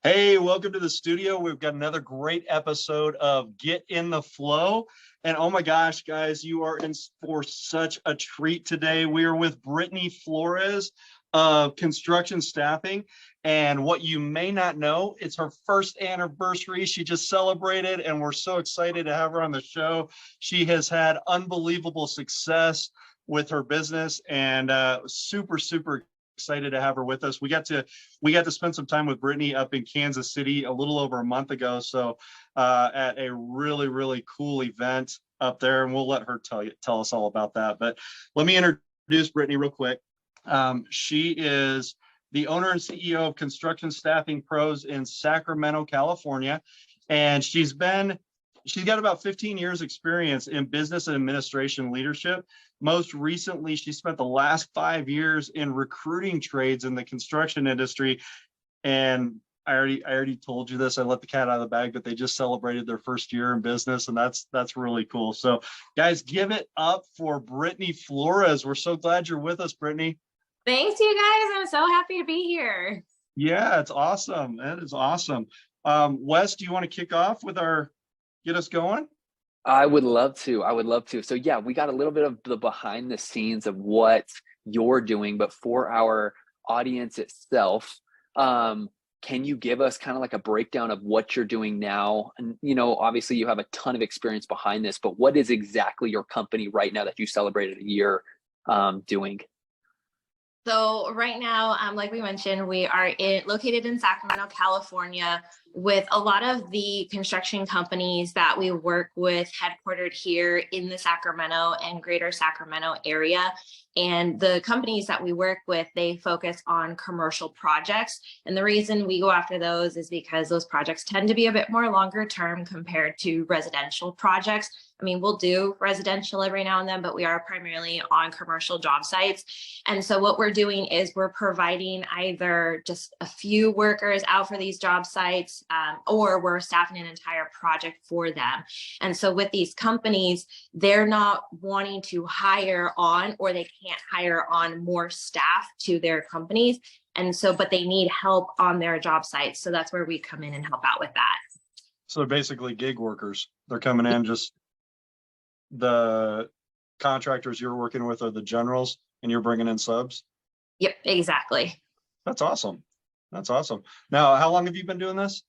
Hey, welcome to the studio. We've got another great episode of Get in the Flow. And oh my gosh, guys, you are in for such a treat today. We are with Brittany Flores of Construction Staffing. And what you may not know, it's her first anniversary. She just celebrated, and we're so excited to have her on the show. She has had unbelievable success with her business and super excited to have her with us. We got to spend some time with Brittany up in Kansas City a little over a month ago. So at a really cool event up there, and we'll let her tell us all about that. But let me introduce Brittany real quick. She is the owner and CEO of Construction Staffing Pros in Sacramento, California, and she's got about 15 years experience in business and administration leadership. Most recently, she spent the last 5 years in recruiting trades in the construction industry. And I already told you this, I let the cat out of the bag, but they just celebrated their first year in business, and that's really cool. So guys, give it up for Brittany Flores. We're so glad you're with us, Brittany. Thanks, you guys. I'm so happy to be here. Yeah, it's awesome. That is awesome. Wes, do you want to kick off with get us going? I would love to. So yeah, we got a little bit of the behind the scenes of what you're doing, but for our audience itself, can you give us kind of like a breakdown of what you're doing now? And, obviously you have a ton of experience behind this, but what is exactly your company right now that you celebrated a year doing? So right now, like we mentioned, we are located in Sacramento, California, with a lot of the construction companies that we work with headquartered here in the Sacramento and greater Sacramento area. And the companies that we work with, they focus on commercial projects. And the reason we go after those is because those projects tend to be a bit more longer term compared to residential projects. I mean, we'll do residential every now and then, but we are primarily on commercial job sites. And so what we're doing is we're providing either just a few workers out for these job sites, or we're staffing an entire project for them. And so with these companies, they're not wanting to hire on, or they can't hire on more staff to their companies. And so, but they need help on their job sites. So that's where we come in and help out with that. So basically gig workers, they're coming in, just the contractors you're working with are the generals and you're bringing in subs? Yep, exactly. That's awesome. That's awesome. Now, how long have you been doing this?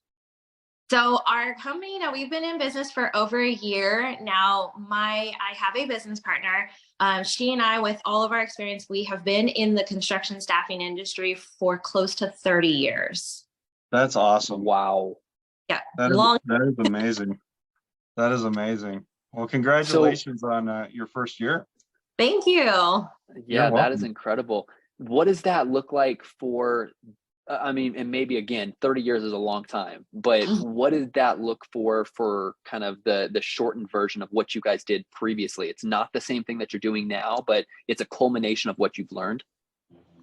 So our company, we've been in business for over a year now. I have a business partner. She and I, with all of our experience, we have been in the construction staffing industry for close to 30 years. That's awesome. Wow. Yeah. That is amazing. That is amazing. Well, congratulations on your first year. Thank you. Yeah, that is incredible. What does that look like for, and maybe again, 30 years is a long time, but what did that look for kind of the shortened version of what you guys did previously? It's not the same thing that you're doing now, but it's a culmination of what you've learned.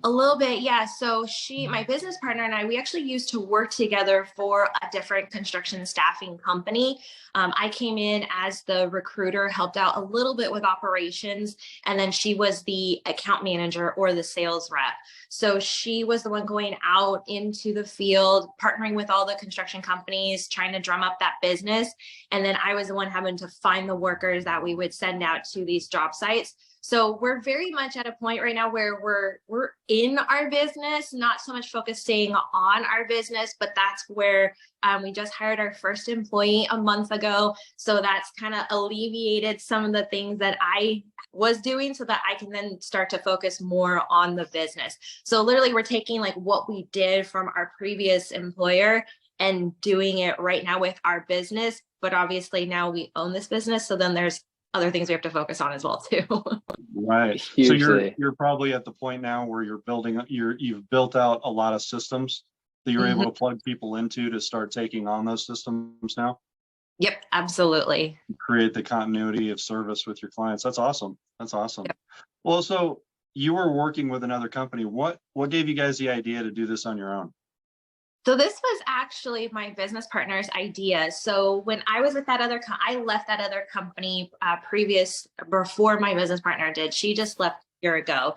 A little bit, yeah. So my business partner and I, we actually used to work together for a different construction staffing company. I came in as the recruiter, helped out a little bit with operations, and then she was the account manager or the sales rep. So she was the one going out into the field, partnering with all the construction companies, trying to drum up that business. And then I was the one having to find the workers that we would send out to these job sites. So we're very much at a point right now where we're in our business, not so much focusing on our business, but that's where we just hired our first employee a month ago. So that's kind of alleviated some of the things that I was doing so that I can then start to focus more on the business. So literally we're taking like what we did from our previous employer and doing it right now with our business. But obviously now we own this business. So then there's other things we have to focus on as well too. Right. Hugely. So you're probably at the point now where you've built out a lot of systems that you're able to plug people into to start taking on those systems now. Yep, absolutely. Create the continuity of service with your clients. That's awesome. That's awesome. Yep. Well, so you were working with another company. What gave you guys the idea to do this on your own? So this was actually my business partner's idea. So when I was with that I left that other company before my business partner did. She just left a year ago.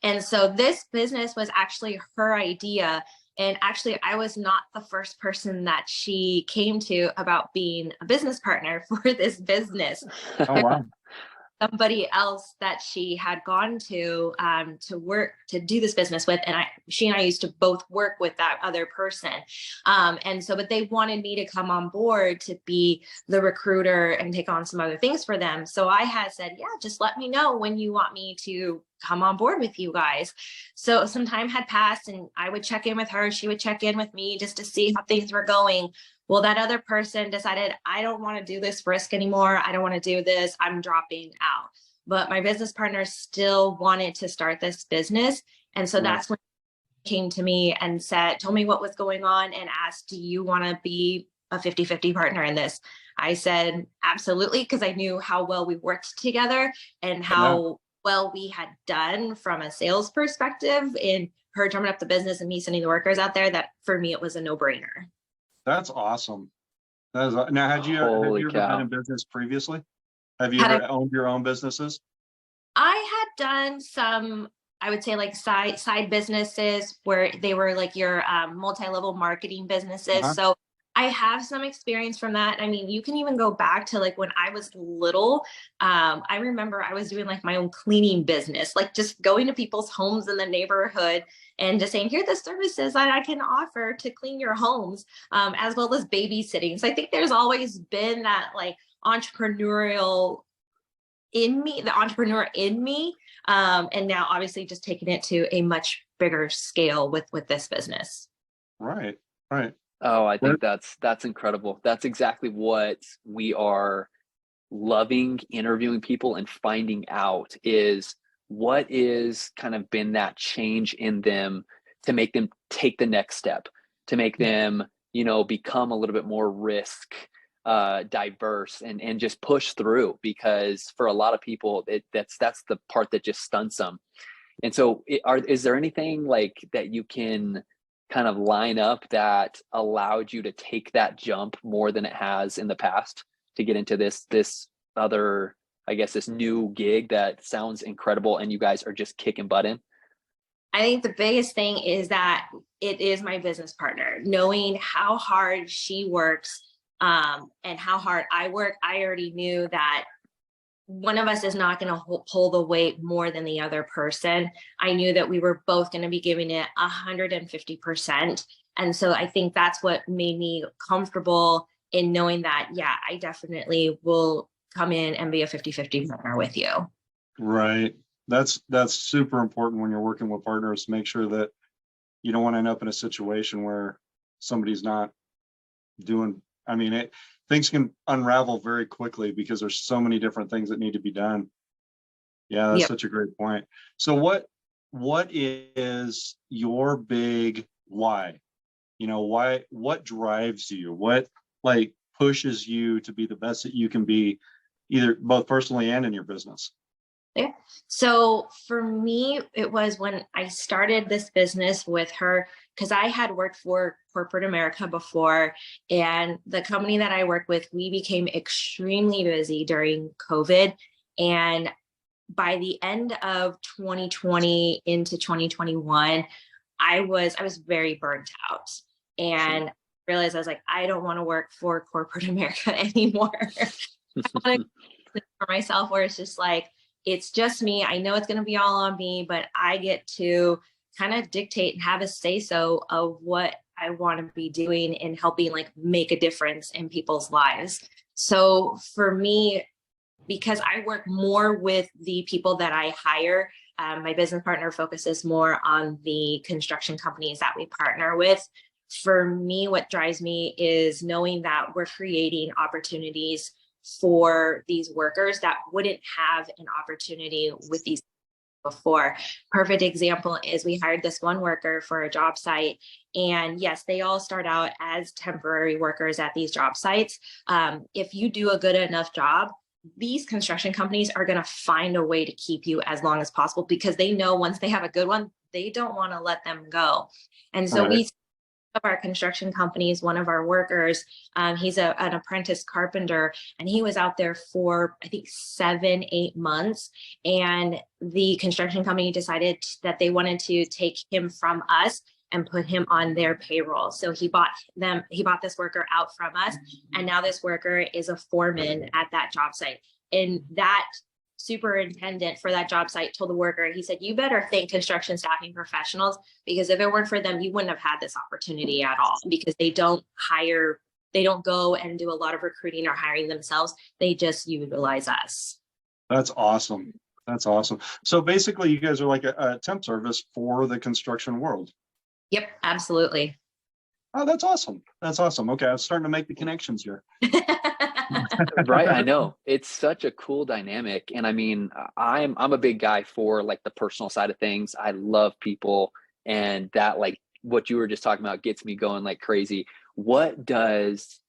And so this business was actually her idea. And actually, I was not the first person that she came to about being a business partner for this business. Oh, wow. Somebody else that she had gone to work to do this business with, and she and I used to both work with that other person, and so but they wanted me to come on board to be the recruiter and take on some other things for them. So I had said, yeah, just let me know when you want me to come on board with you guys. So some time had passed, and I would check in with her, she would check in with me just to see how things were going. Well, that other person decided, I don't want to do this risk anymore. I don't want to do this. I'm dropping out. But my business partner still wanted to start this business. And so that's when he came to me and told me what was going on and asked, do you want to be a 50-50 partner in this? I said, absolutely, because I knew how well we worked together and how well we had done from a sales perspective in her drumming up the business and me sending the workers out there, that for me, it was a no-brainer. That's awesome. Now, have you ever been in business previously? Have you ever owned your own businesses? I had done some, I would say, like side businesses where they were like your multi-level marketing businesses. So I have some experience from that. I mean, you can even go back to like when I was little. I remember I was doing like my own cleaning business, like just going to people's homes in the neighborhood and just saying, here are the services that I can offer to clean your homes, as well as babysitting. So I think there's always been that like entrepreneurial in me, the entrepreneur in me. And now obviously just taking it to a much bigger scale with this business. Right. Oh, I think that's incredible. That's exactly what we are loving interviewing people and finding out is what is kind of been that change in them to make them take the next step, to make them, become a little bit more risk diverse and just push through, because for a lot of people that's the part that just stunts them. And so is there anything like that you can kind of line up that allowed you to take that jump more than it has in the past to get into this other, I guess, this new gig that sounds incredible and you guys are just kicking butt in? I think the biggest thing is that it is my business partner. Knowing how hard she works and how hard I work, I already knew that one of us is not going to pull the weight more than the other person. I knew that we were both going to be giving it 150%. And so I think that's what made me comfortable in knowing that, yeah, I definitely will come in and be a 50-50 partner with you. Right. That's super important when you're working with partners, to make sure that you don't want to end up in a situation where somebody's not doing, things can unravel very quickly because there's so many different things that need to be done. Yeah, that's such a great point. So what is your big why? What drives you? What like pushes you to be the best that you can be, both personally and in your business? Yeah. So for me, it was when I started this business with her, because I had worked for corporate America before, and the company that I worked with, we became extremely busy during COVID. And by the end of 2020 into 2021, I was very burnt out and realized I was like, I don't want to work for corporate America anymore. I want to for myself where it's just like, it's just me. I know it's going to be all on me, but I get to kind of dictate and have a say-so of what I want to be doing and helping like make a difference in people's lives. So for me, because I work more with the people that I hire, my business partner focuses more on the construction companies that we partner with. For me, what drives me is knowing that we're creating opportunities for these workers that wouldn't have an opportunity with these before. Perfect example is we hired this one worker for a job site, and yes, they all start out as temporary workers at these job sites. If you do a good enough job, these construction companies are going to find a way to keep you as long as possible, because they know once they have a good one, they don't want to let them go. And so we of our construction companies, one of our workers, he's an apprentice carpenter, and he was out there for, I think, 7-8 months. And the construction company decided that they wanted to take him from us and put him on their payroll. So he bought this worker out from us. And now this worker is a foreman at that job site. And that superintendent for that job site told the worker, he said, you better thank construction staffing professionals, because if it weren't for them, you wouldn't have had this opportunity at all, because they don't go and do a lot of recruiting or hiring themselves. They just utilize us. That's awesome. That's awesome. So basically you guys are like a temp service for the construction world. Yep, absolutely. Oh, that's awesome. That's awesome. Okay. I was starting to make the connections here. Right. I know, it's such a cool dynamic. And I mean, I'm a big guy for like the personal side of things. I love people, and that, like what you were just talking about, gets me going like crazy. What does,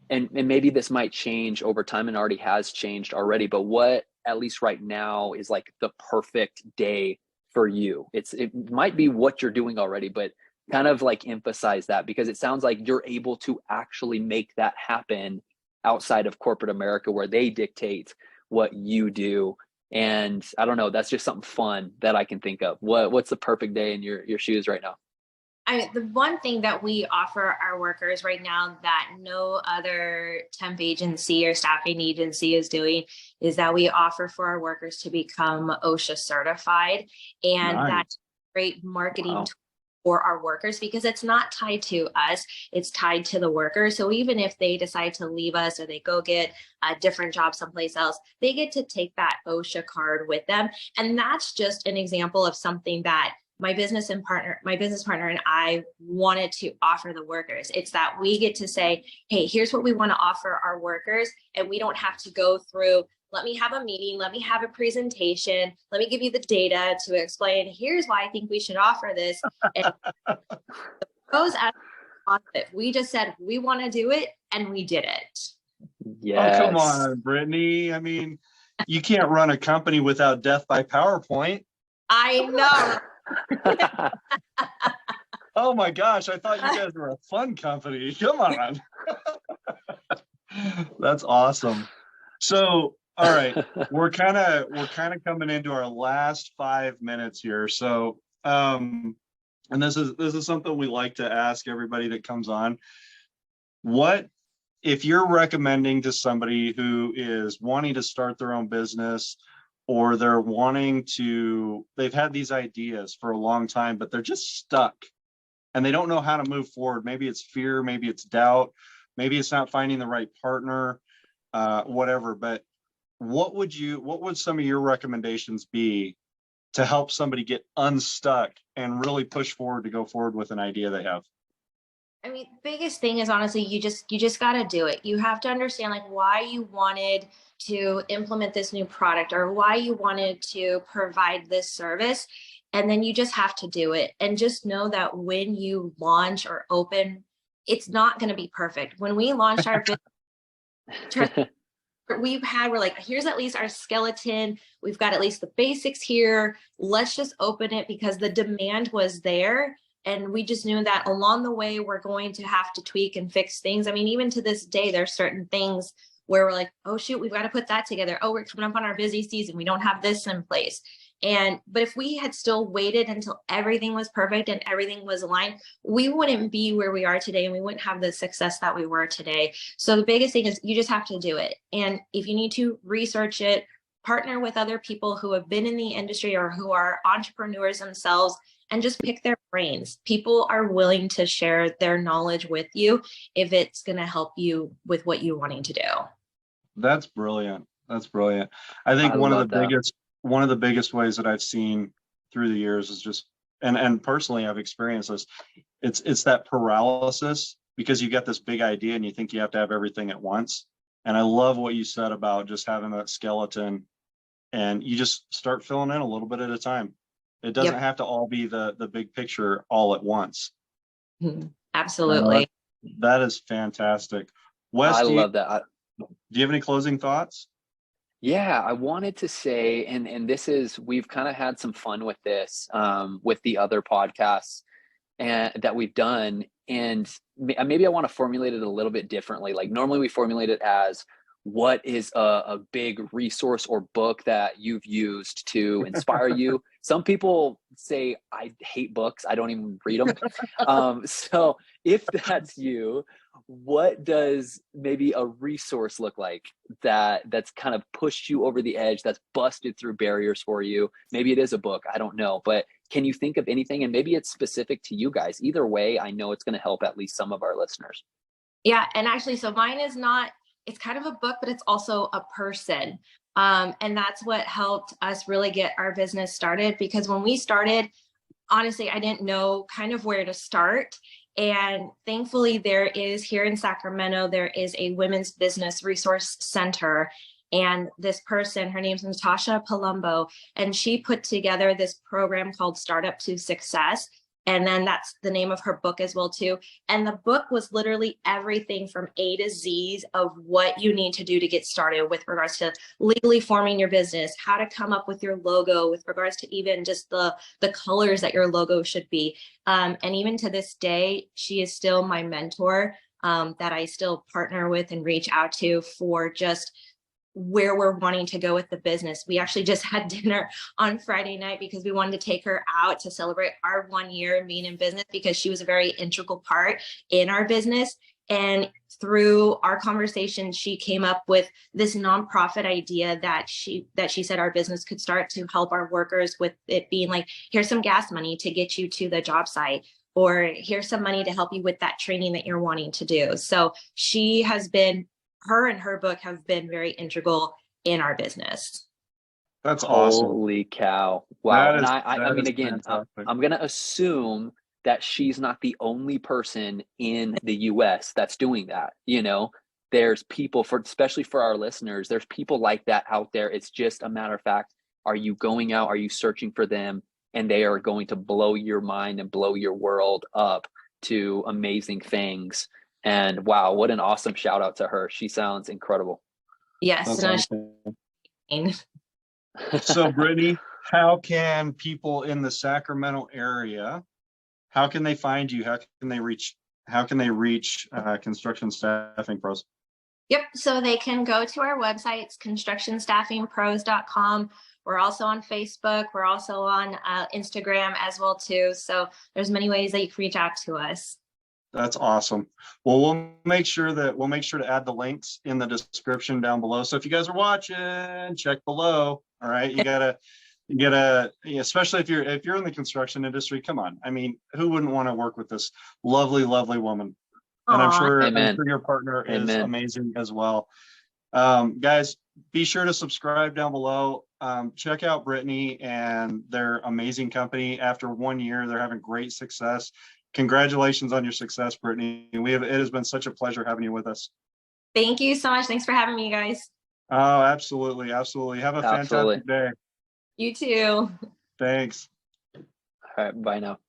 and maybe this might change over time and already has changed already, but what, at least right now, is like the perfect day for you? It might be what you're doing already, but kind of like emphasize that, because it sounds like you're able to actually make that happen outside of corporate America, where they dictate what you do. And I don't know, that's just something fun that I can think of. What's the perfect day in your shoes right now? The one thing that we offer our workers right now that no other temp agency or staffing agency is doing is that we offer for our workers to become OSHA certified. And Nice. that's great marketing tool for our workers, because it's not tied to us, it's tied to the worker. So even if they decide to leave us or they go get a different job someplace else, they get to take that OSHA card with them. And that's just an example of something that my business partner and I wanted to offer the workers. It's that we get to say, hey, here's what we want to offer our workers. And we don't have to go through, let me have a meeting, let me have a presentation, let me give you the data to explain, here's why I think we should offer this. And it goes as positive. We just said, we want to do it, and we did it. Yes. Oh, come on, Brittany. I mean, you can't run a company without death by PowerPoint. I know. Oh my gosh, I thought you guys were a fun company. Come on. That's awesome. So, all right, we're kind of coming into our last 5 minutes here. So, and this is something we like to ask everybody that comes on. What, if you're recommending to somebody who is wanting to start their own business, or they've had these ideas for a long time, but they're just stuck and they don't know how to move forward. Maybe it's fear, maybe it's doubt, maybe it's not finding the right partner, whatever. But what would some of your recommendations be to help somebody get unstuck and really push forward to go forward with an idea they have? I mean, biggest thing is honestly, you just got to do it. You have to understand like why you wanted to implement this new product or why you wanted to provide this service. And then you just have to do it. And just know that when you launch or open, it's not going to be perfect. When we launched our business, we're like, here's at least our skeleton. We've got at least the basics here. Let's just open it, because the demand was there. And we just knew that along the way, we're going to have to tweak and fix things. I mean, even to this day, there's certain things where we're like, oh shoot, we've got to put that together. Oh, we're coming up on our busy season. We don't have this in place. But if we had still waited until everything was perfect and everything was aligned, we wouldn't be where we are today, and we wouldn't have the success that we were today. So the biggest thing is you just have to do it. And if you need to research it, partner with other people who have been in the industry or who are entrepreneurs themselves, and just pick their brains. People are willing to share their knowledge with you if it's going to help you with what you're wanting to do. That's brilliant. That's brilliant. I think one of the biggest ways that I've seen through the years is just, and personally I've experienced this, it's that paralysis, because you get this big idea and you think you have to have everything at once. And I love what you said about just having that skeleton, and you just start filling in a little bit at a time. It doesn't have to all be the big picture all at once. Absolutely. That is fantastic. Wes, I love that. Do you have any closing thoughts? Yeah, I wanted to say, and this is, we've kind of had some fun with this, with the other podcasts and that we've done. And maybe I want to formulate it a little bit differently. Like normally we formulate it as, what is a big resource or book that you've used to inspire you? Some people say, I hate books, I don't even read them. So if that's you, what does maybe a resource look like that's kind of pushed you over the edge, that's busted through barriers for you? Maybe it is a book, I don't know, but can you think of anything? And maybe it's specific to you guys. Either way, I know it's going to help at least some of our listeners. Yeah, and actually, so mine is not, it's kind of a book, but it's also a person. And that's what helped us really get our business started, because when we started, honestly, I didn't know kind of where to start. And thankfully, there is here in Sacramento, there is a women's business resource center. And this person, her name's Natasha Palumbo, and she put together this program called Startup to Success. And then that's the name of her book as well, too. And the book was literally everything from A to Z of what you need to do to get started with regards to legally forming your business, how to come up with your logo, with regards to even just the colors that your logo should be. And even to this day, she is still my mentor that I still partner with and reach out to for just where we're wanting to go with the business. We actually just had dinner on Friday night because we wanted to take her out to celebrate our 1 year being in business, because she was a very integral part in our business. And through our conversation, she came up with this nonprofit idea that she said our business could start to help our workers with it being like, here's some gas money to get you to the job site, or here's some money to help you with that training that you're wanting to do. So she has been, her and her book have been very integral in our business. That's awesome. Holy cow. Wow. And I mean, again, fantastic. I'm going to assume that she's not the only person in the US that's doing that. You know, there's people especially for our listeners, there's people like that out there. It's just a matter of fact, are you going out? Are you searching for them? And they are going to blow your mind and blow your world up to amazing things. And wow, what an awesome shout out to her. She sounds incredible. Yes. So Brittany, how can people in the Sacramento area, how can they find you? How can they reach Construction Staffing Pros? Yep. So they can go to our website, it's constructionstaffingpros.com. We're also on Facebook. We're also on Instagram as well, too. So there's many ways that you can reach out to us. That's awesome. Well, we'll make sure to add the links in the description down below. So if you guys are watching, check below. All right. You gotta, especially if you're in the construction industry, come on. I mean, who wouldn't want to work with this lovely, lovely woman? And I'm sure your partner is amazing as well. Guys, be sure to subscribe down below. Check out Brittany and their amazing company. After 1 year, they're having great success. Congratulations on your success, Brittany. It has been such a pleasure having you with us. Thank you so much. Thanks for having me, guys. Oh, absolutely. Absolutely. Have a fantastic day. You too. Thanks. All right. Bye now.